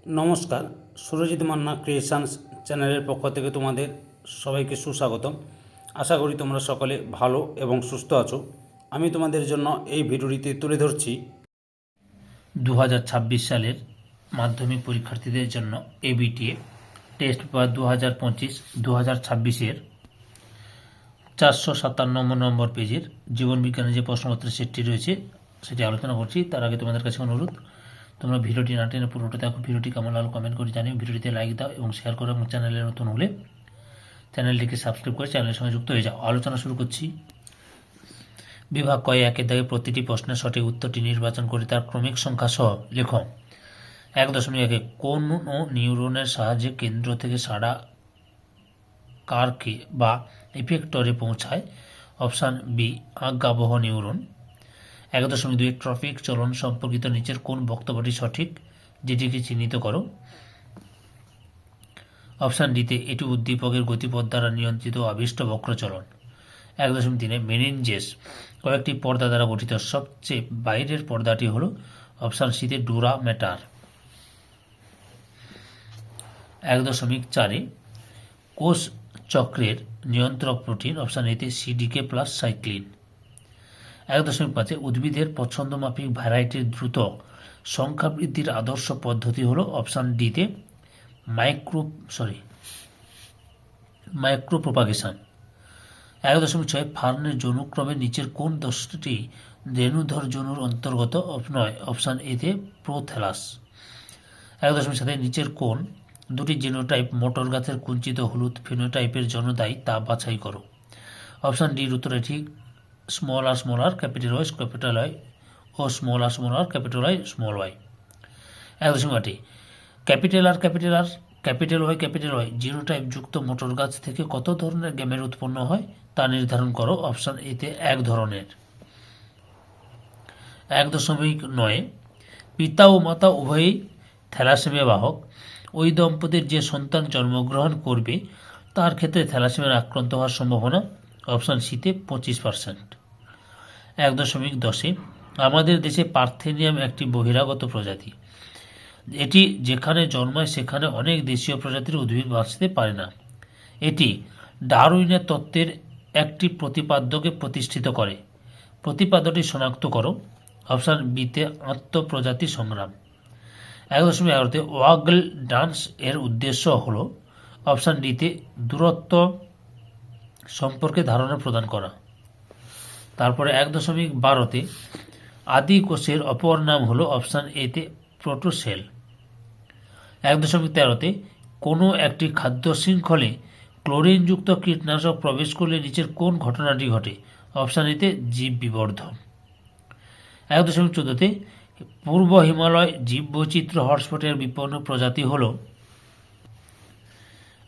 নমস্কার, সুরজিৎ মান্না ক্রিয়েশনস চ্যানেলের পক্ষ থেকে তোমাদের সবাইকে সুস্বাগতম। আশা করি তোমরা সকলে ভালো এবং সুস্থ আছো। আমি তোমাদের জন্য এই ভিডিওটিতে তুলে ধরছি 2026 সালের মাধ্যমিক পরীক্ষার্থীদের জন্য এবিটিএ টেস্ট পেপার 2025-2026-এর 457 নম্বর পেজের জীবনবিজ্ঞানের যে প্রশ্নপত্রের সেটটি রয়েছে সেটি আলোচনা করছি। তার আগে তোমাদের কাছে অনুরোধ, তোমরা ভিডিওটি না টেনে পুরোটা দেখো। ভিডিওটি কেমন লাগলো কমেন্ট করে জানিও, ভিডিওটিতে লাইক দাও এবং শেয়ার করো, এবং চ্যানেলে নতুন হলে চ্যানেলটিকে সাবস্ক্রাইব করে চ্যানেলের সঙ্গে যুক্ত হয়ে যাও। আলোচনা শুরু করছি। বিভাগ কয় একের দাগে প্রতিটি প্রশ্নের সঠিক উত্তরটি নির্বাচন করে তার ক্রমিক সংখ্যা সহ লেখো। 1.1 কোন নিউরনের সাহায্যে কেন্দ্র থেকে সারা কারকে বা ইফেক্টরে পৌঁছায়? অপশান বি আজ্ঞাবহ নিউরন। 1.2 ট্রফিক চলন সম্পর্কিত নিচের কোন বক্তব্যটি সঠিক, যেটিকে চিহ্নিত করো? অপশান ডিতে এটি উদ্দীপকের গতিপথ দ্বারা নিয়ন্ত্রিত আবিষ্ট বক্রচলন। 1.3 মেনিনজেস কয়েকটি পর্দা দ্বারা গঠিত, সবচেয়ে বাইরের পর্দাটি হল অপশান সিতে ডুরা ম্যাটার। 1.4 কোষ চক্রের নিয়ন্ত্রক প্রোটিন, অপশান এতে সিডিকে প্লাস সাইক্লিন। 1.5 উদ্ভিদের পছন্দমাফিক ভ্যারাইটির দ্রুত সংখ্যা বৃদ্ধির আদর্শ পদ্ধতি হল অপশান ডিতে মাইক্রো প্রোপাগেশন। 1.6 ফার্নের যৌনক্রমে নিচের কোন দশটি রেণুধর যৌনুর অন্তর্গত নয়? অপশান এতে প্রোথ্যালাস। 1.7 নিচের কোন দুটি জিনোটাইপ মোটর গাছের কুঞ্চিত হলুদ ফিনোটাইপের জন্য দায়ী তা বাছাই করো? অপশান ডির উত্তরে ঠিক small r capital Y capital Y ও small r capital Y. 1.8 capital Y genotype যুক্ত মোটর গাছ থেকে কত ধরনের গ্যামেট উৎপন্ন হয় তা নির্ধারণ করো? অপশান এতে এক ধরনের। 1.9 পিতা ও মাতা উভয়ই থ্যালাসেমিয়া বাহক, ওই দম্পতির যে সন্তান জন্মগ্রহণ করবে তার ক্ষেত্রে থ্যালাসেমিয়ার আক্রান্ত হওয়ার সম্ভাবনা অপশান সিতে 25%। 1.10 আমাদের দেশে পার্থেনিয়াম একটি বহিরাগত প্রজাতি, এটি যেখানে জন্মায় সেখানে অনেক দেশীয় প্রজাতির উদ্ভিদ বাঁচতে পারে না। এটি ডারউইনের তত্ত্বের একটি প্রতিপাদ্যকে প্রতিষ্ঠিত করে, প্রতিপাদ্যটি শনাক্ত করো? অপশান বিতে আত্মপ্রজাতি সংগ্রাম। 1.11 ওয়াগল ডান্স এর উদ্দেশ্য হল অপশান ডিতে দূরত্ব সম্পর্কে ধারণা প্রদান করা। তারপরে 1.12 আদি কোষের অপর নাম হল অপশান এতে প্রোটোসেল। 1.13 কোনো একটি খাদ্য শৃঙ্খলে ক্লোরিনযুক্ত কীটনাশক প্রবেশ করলে নিচের কোন ঘটনাটি ঘটে? অপশান এতে জীব বিবর্ধন। 1.14 পূর্ব হিমালয় জীববৈচিত্র্য হটস্পটের বিপন্ন প্রজাতি হল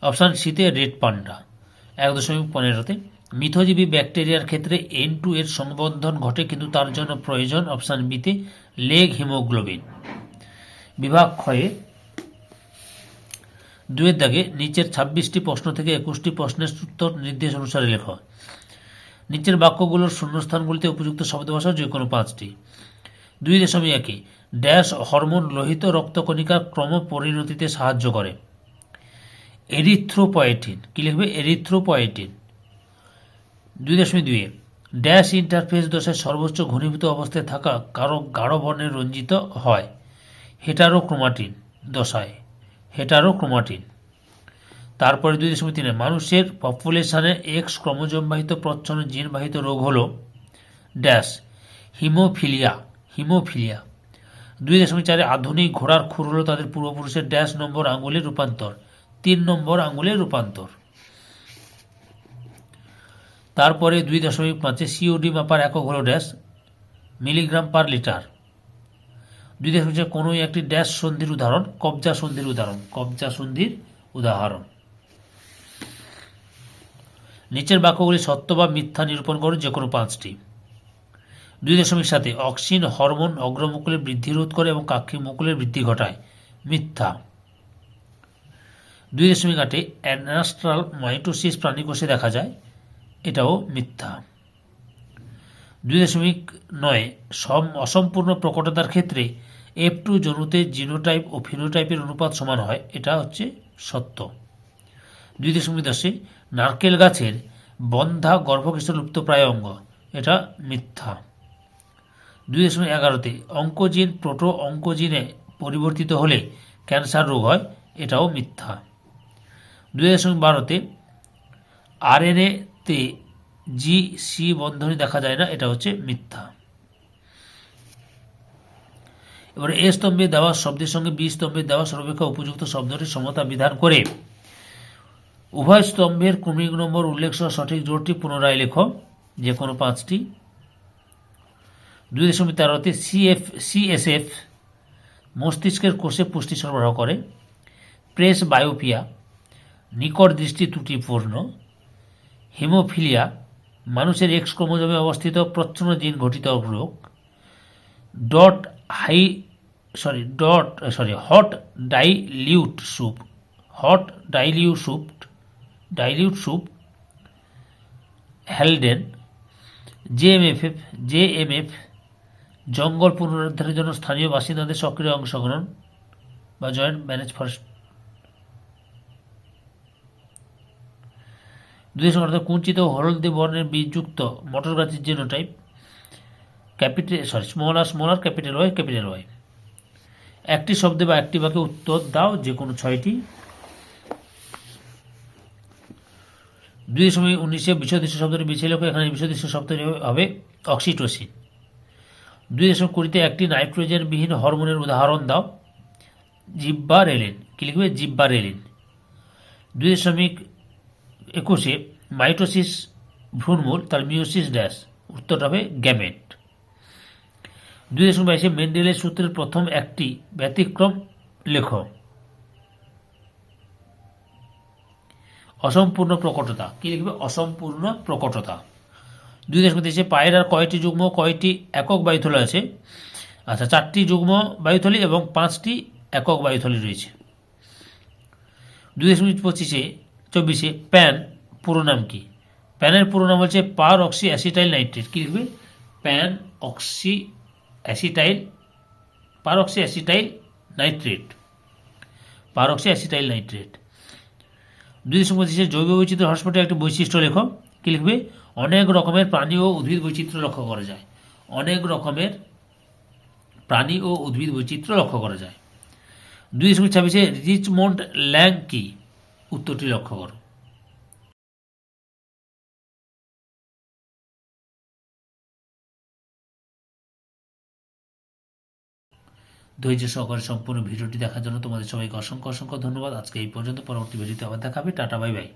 অপশান সিতে রেড পান্ডা। 1.15 মিথজীবী ব্যাকটেরিয়ার ক্ষেত্রে N2 এর সংবন্ধন ঘটে কিন্তু তার জন্য প্রয়োজন অপশান বিতে লেগ হিমোগ্লোবিন। বিভাগ ক্ষয়ে 2 দাগে নিচের 26টি প্রশ্ন থেকে 21টি প্রশ্নের উত্তর নির্দেশ অনুসারে লেখ। নিচের বাক্যগুলোর শূন্যস্থানগুলিতে উপযুক্ত শব্দ বসাও যে কোনো 5টি। 2.1 ড্যাশ হরমোন লোহিত রক্তকণিকার ক্রম পরিণতিতে সাহায্য করে? এরিথ্রোপয়েটিন। কি লিখবে? এরিথ্রোপয়েটিন। 2.2 ড্যাশ ইন্টারফেস দশায় সর্বোচ্চ ঘনীভূত অবস্থায় থাকা কারক গাঢ় বর্ণে রঞ্জিত হয়? হেটারোক্রোমাটিন দশায়। হেটারোক্রোমাটিন। তারপরে 2.3 মানুষের পপুলেশনে এক্স ক্রোমোজোমবাহিত প্রচ্ছন্ন জিনবাহিত রোগ হল ড্যাশ হিমোফিলিয়া। 2.4 আধুনিক ঘোড়ার খুর হল তাদের পূর্বপুরুষের ড্যাশ নম্বর আঙুলের রূপান্তর? 3 নম্বর আঙুলের রূপান্তর। তারপরে 2.5 সিওডি মাপার একক হল ড্যাশ মিলিগ্রাম পার লিটার। 2.6 কোনো একটি ড্যাশ সন্ধির উদাহরণ? কবজা সন্ধির উদাহরণ। নিচের বাক্যগুলি সত্য বা মিথ্যা নিরূপণ করো যে কোনো 5টি। 2.7 অক্সিন হরমোন অগ্রমুকুলের বৃদ্ধি রোধ করে এবং কাক্ষি মুকুলের বৃদ্ধি ঘটায়? মিথ্যা। 2.8 অ্যানাস্ট্রাল মাইটোসিস প্রাণীকোষে দেখা যায়? এটাও মিথ্যা। 2.9 অসম্পূর্ণ প্রকটতার ক্ষেত্রে F2 জনুতে জিনোটাইপ ও ফিনোটাইপের অনুপাত সমান হয়, এটা হচ্ছে সত্য। 2.10 নারকেল গাছের বন্ধা গর্ভকেশর লুপ্তপ্রায় অঙ্গ, এটা মিথ্যা। 2.11 অঙ্কোজিন প্রোটো অঙ্কোজিনে পরিবর্তিত হলে ক্যান্সার রোগ হয়, এটাও মিথ্যা। 2.12 আরএনএতে GC বন্ধনী দেখা যায় না, এটা হচ্ছে মিথ্যা। এবারে এ স্তম্ভে দেওয়া শব্দের সঙ্গে বি স্তম্ভে দেওয়া সর্বাপেক্ষা উপযুক্ত শব্দটির সমতা বিধান করে উভয় স্তম্ভের ক্রমিক নম্বর উল্লেখ সহ সঠিক জোড়টি পুনরায় লেখো, যে কোনো 5টি। 2.13 CSF মস্তিষ্কের কোষে পুষ্টি সরবরাহ করে। প্রেস বায়োপিয়া নিকট দৃষ্টি ত্রুটিপূর্ণ। হিমোফিলিয়া মানুষের এক্স ক্রোমোজোমে অবস্থিত প্রচ্ছন্ন জিন ঘটিত রোগ। Hot dilute soup Haldane. JMF জঙ্গল পুনরুদ্ধারের জন্য স্থানীয় বাসিন্দাদের সক্রিয় অংশগ্রহণ বা জয়েন্ট ম্যানেজ ফরেস্ট। 2.18 কুঞ্চিত হলদে বর্ণের বীজযুক্ত মটর গাছের জিনোটাইপ স্মলার ক্যাপিটাল ওয়াই। একটি শব্দে বা একটি বাক্যে উত্তর দাও, যে কোনো 6টি। 2.19 বিষদৃশ্য শব্দটি বেছে লেখো, এখানে বিষদৃশ্য শব্দটি হবে অক্সিটোসিন। 2.20 একটি নাইট্রোজেনবিহীন হরমোনের উদাহরণ দাও, জিব্বারেলিন। কি লিখবে? জিব্বারেলিন। 2.21 মাইটোসিস ভ্রূণমূল, তার মিওসিস ড্যাশ, উত্তরটা হবে গ্যামেট। 2.22 মেন্ডেলের সূত্রের প্রথম একটি ব্যতিক্রম লেখো। অসম্পূর্ণ প্রকটতা। কি লিখবে? অসম্পূর্ণ প্রকটতা। 2.23 পায়রার কয়টি যুগ্ম কয়টি একক বায়ুথলি আছে? আচ্ছা, 4টি যুগ্ম বায়ুথলি এবং 5টি একক বায়ুথলি রয়েছে। 2.24 প্যান পুরো নাম কি? প্যানের পুরো নাম হচ্ছে পার অক্সি অ্যাসিটাইল নাইট্রেট। কি লিখবে? পার অক্সি অ্যাসিটাইল নাইট্রেট। 2.25 জৈব বৈচিত্র্য হ্রাসপটের একটি বৈশিষ্ট্য লেখো। কি লিখবে? অনেক রকমের প্রাণী ও উদ্ভিদ বৈচিত্র্য লক্ষ্য করা যায়। অনেক রকমের প্রাণী ও উদ্ভিদ বৈচিত্র্য লক্ষ্য করা যায়। 2.26 রিচমন্ড ল্যাং কি? উত্তরটি লক্ষ্য করো। ধৈর্য সহকারে সম্পূর্ণ ভিডিওটি দেখার জন্য তোমাদের সবাইকে অসংখ্য ধন্যবাদ। আজকে এই পর্যন্ত, পরবর্তী ভিডিওতে আবার দেখাবে। Tata, bye bye.